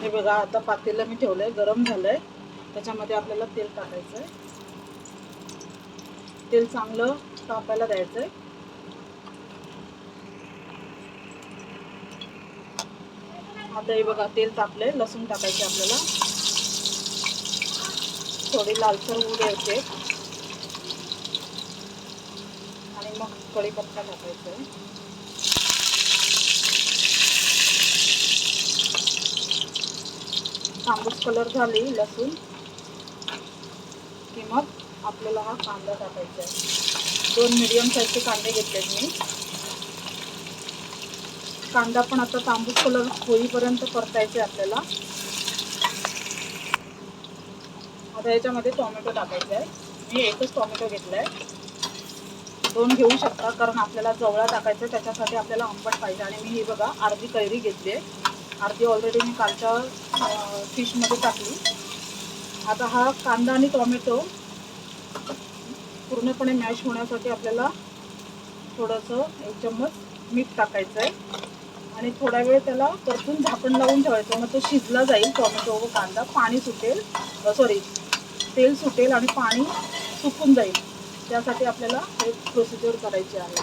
हे बघा, आता पातेलं मी ठेवलंय, गरम झालंय. त्याच्यामध्ये आपल्याला तेल टाकायचंय. तेल चांगलं तापायला द्यायचंय. आता हे बघा, तेल तापलंय. लसूण टाकायचे आपल्याला. थोडी लालसर होऊ द्यायचे आणि मग कढीपत्ता टाकायचा आहे. तांबूस कलर झाली लसूण की मग आपल्याला हा कांदा टाकायचा आहे. 2 मीडियम साईजचे कांदे घेतलेत मी. कांदा पण आता तांबूस कलर होईपर्यंत परतायचे आपल्याला. आता याच्यामध्ये टोमॅटो टाकायचा आहे. मी एकच टोमॅटो घेतलाय. 2 घेऊ शकता, कारण आपल्याला जवळा टाकायचा, त्याच्यासाठी आपल्याला आंबट पाहिजे. आणि मी ही बघा अर्धी कैरी घेतली आहे. अर्धी ऑलरेडी मी कालच्या फिशमध्ये टाकली. आता हा कांदा आणि टोमॅटो पूर्णपणे मॅश होण्यासाठी आपल्याला थोडंसं 1 चम्मच मीठ टाकायचं आहे आणि थोडा वेळ त्याला परतून झाकण लावून ठेवायचं. मग तो शिजला जाईल टोमॅटो व कांदा. पाणी सुटेल, तेल सुटेल आणि पाणी सुकून जाईल. त्यासाठी आपल्याला हे प्रोसिजर करायची आहे.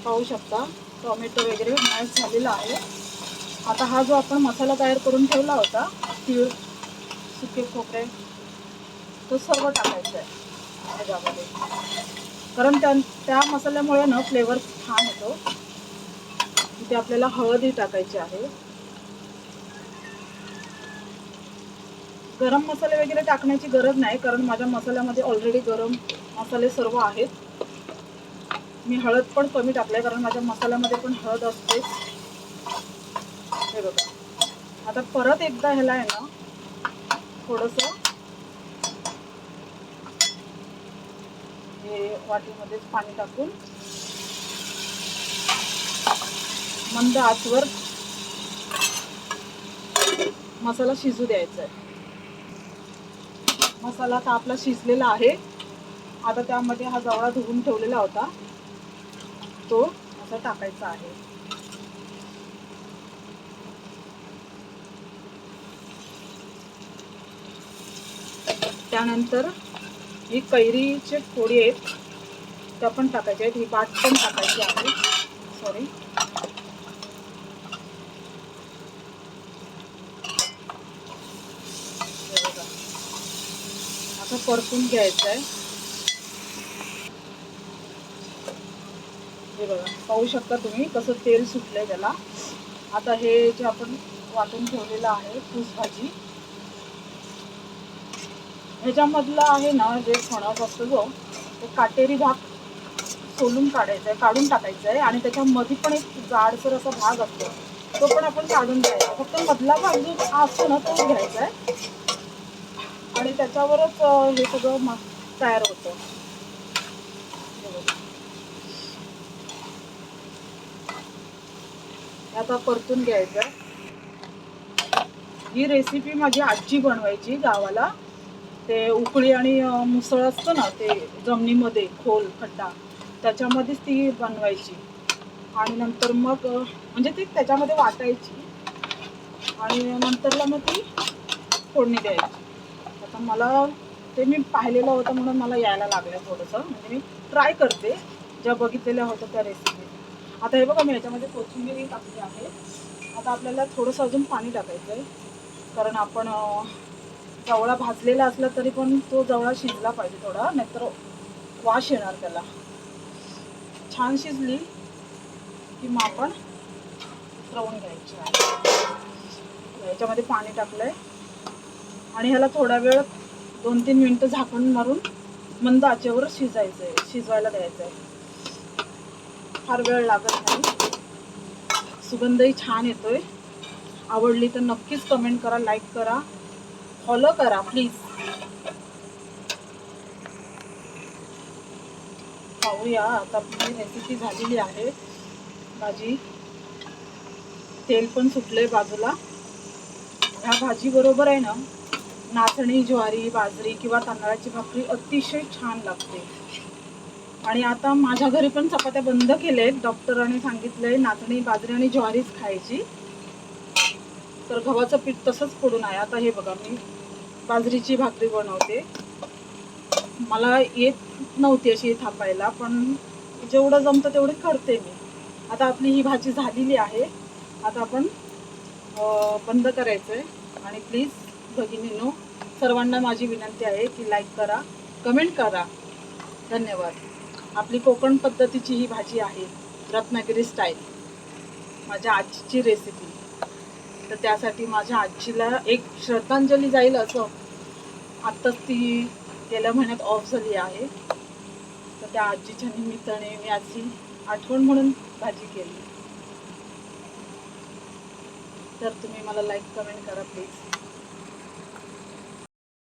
पाहू शकता टोमॅटो वगैरे मॅश झालेला आहे. आता हा जो आपण मसाला तयार करून ठेवला होता, तीळ, सुके खोबरे, तो सर्व टाकायचा आहे त्याच्यामध्ये. कारण त्या मसाल्यामुळे ना फ्लेवर छान येतो. इथे आपल्याला हळदही टाकायची आहे. गरम मसाले वगैरे टाकण्याची गरज नाही, कारण माझ्या मसाल्यामध्ये ऑलरेडी गरम मसाले सर्व आहेत. मी हळद पण कमी टाकले, कारण माझ्या मसाल्यामध्ये पण हळद असते. हे बघा, आता परत एकदा ह्याला आहे ना थोडंसं हे वाटीमध्येच पाणी टाकून मंद आचेवर मसाला शिजू द्यायचा आहे. मसाला आता आपला शिजलेला आहे. आता त्यामध्ये हा जवळा धुवून ठेवलेला होता तो असा टाकायचा आहे. त्यानंतर ही कैरीचे फोडी आहेत त्या पण टाकायच्या आहेत. ही बाट पण टाकायची आहे. आता परतून घ्यायचं आहे. हे बघा, पाहू शकता तुम्ही कसं तेल सुटलंय त्याला. आता हे जे आपण वाटून ठेवलेलं आहे फूस भाजी, ह्याच्यामधला आहे ना जे फणस असतो जो, ते काटेरी भाग सोलून काढायचा आहे, काढून टाकायचा आहे. आणि त्याच्यामध्ये पण एक जाडसर असा भाग असतो, तो पण आपण काढून घ्यायचा. फक्त मधला भाग जो असतो ना तोच घ्यायचा आहे आणि त्याच्यावरच हे सगळं तयार होतं. आता परतून घ्यायचं. ही रेसिपी माझी आजी बनवायची गावाला. ते उकळी आणि मुसळ असतं ना, ते जमिनीमध्ये खोल खड्डा, त्याच्यामध्येच ती बनवायची. आणि नंतर मग म्हणजे ती त्याच्यामध्ये वाटायची आणि नंतरला मग ती फोडणी द्यायची. आता मला ते मी पाहिलेलं होतं म्हणून मला यायला लागलं थोडंसं. म्हणजे मी ट्राय करते ज्या बघितलेल्या होत्या त्या रेसिपी. आता हे बघा, मी याच्यामध्ये कोथिंबीर टाकली आहे. आता आपल्याला थोडंसं अजून पाणी टाकायचं आहे, कारण आपण जवळा भाजलेला असला तरी पण तो जवळा शिजला पाहिजे थोडा, नाहीतर वास येणार त्याला. छान शिजली की मग आपण उतरवून घ्यायची आहे. याच्यामध्ये पाणी टाकलंय आणि ह्याला थोडा वेळ 2-3 मिनिटं झाकण मारून मंद आचेवर शिजवायला द्यायचं आहे. फार वेळ लागत नाही. सुगंधही छान येतोय. आवडली तर नक्कीच कमेंट करा, लाईक करा, फॉलो करा प्लीज. पाहूया, आता आपली रेसिपी झालेली आहे. भाजी तेल पण सुटलंय बाजूला. ह्या भाजी बरोबर आहे ना नाचणी, ज्वारी, बाजरी किंवा तांदळाची भाकरी अतिशय छान लागते. आणि आता माझ्या घरी पण चपात्या बंद केलेत. डॉक्टरांनी सांगितलंय नाचणी, बाजरी आणि ज्वारीच खायची. तर गव्हाचं पीठ तसंच पडून आहे. आता हे बघा, मी बाजरीची भाकरी बनवते. मला येत नव्हती अशी थापायला, पण जेवढं जमतं तेवढे करते मी. आता आपली ही भाजी झालेली आहे. आता आपण बंद करायचं आहे. आणि प्लीज भगिनींनो, सर्वांना माझी विनंती आहे की लाईक करा, कमेंट करा. धन्यवाद. आपली कोकण पद्धतीची ही भाजी आहे, रत्नागिरी स्टाईल, माझ्या आजीची रेसिपी. तर त्यासाठी माझ्या आजीला एक श्रद्धांजली जाईल असं आत्ताच ती गेल्या महिन्यात ऑफ झाली आहे. तर त्या आजीच्या निमित्ताने मी आज ही आठवण म्हणून भाजी केली. तर तुम्ही मला लाईक कमेंट करा प्लीज.